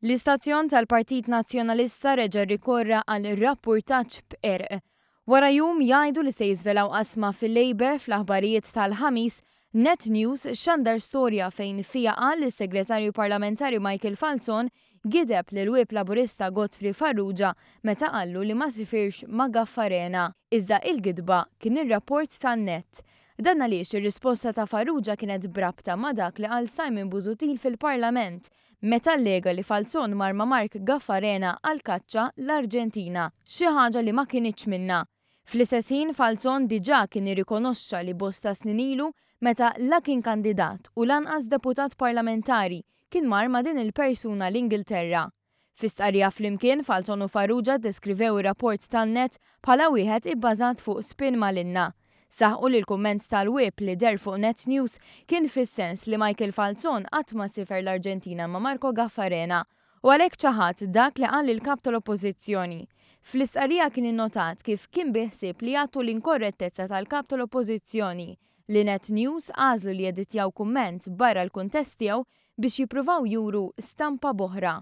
L-istazzjon tal-Partit Nazzjonalista reġa' rikorra għal rapportaġġ b'erq. Wara jum jgħidu li se jiżvelaw qasma fil-Labour fl-aħbarijiet tal-ħamis, Net News xandar storja fejn fija qal is-Segretarju Parlamentari Michael Falzon gideb lil whip Laburista Godfrey Farrugia meta qallu li ma sifirx ma' Gaffarena. Iżda il-gidba kien ir-rapport tan-Net. Dan għaliex ir-risposta ta' Farrugia kienet brabta ma' dak li qal Simon Busuttil fil-Parlament meta allega li Falzon mar ma' Mark Gaffarena għal kaċċa l-Arġentina, xi ħaġa li ma kienitx minnha. Fl-istess ħin Falzon diġà kien irrikonoxxa li bosta snin ilu meta la kien kandidat u lanqas deputat parlamentari kien mar ma' din il-persuna l-Ingilterra. Fi stqarrija flimkien Falzon u Farrugia deskrivew ir-rapport tan-Net bħala wieħed ibbażat fuq spin malinna. Saħqu li l-kumment tal-whip li der fuq Net News kien fis-sens li Michael Falzon qatt ma sifer l-Arġentina ma' Marco Gaffarena u għalhekk ċaħat dak li qal il-kap tal-Oppożizzjoni. Fl-istqarrija kien innotat kif kien biħsieb li jagħtu l-inkorrettezza tal-kap tal-Oppożizzjoni li Net News għażlu li jeditjaw kumment barra l-kuntest tiegħu biex jippruvaw juru stampa boħra.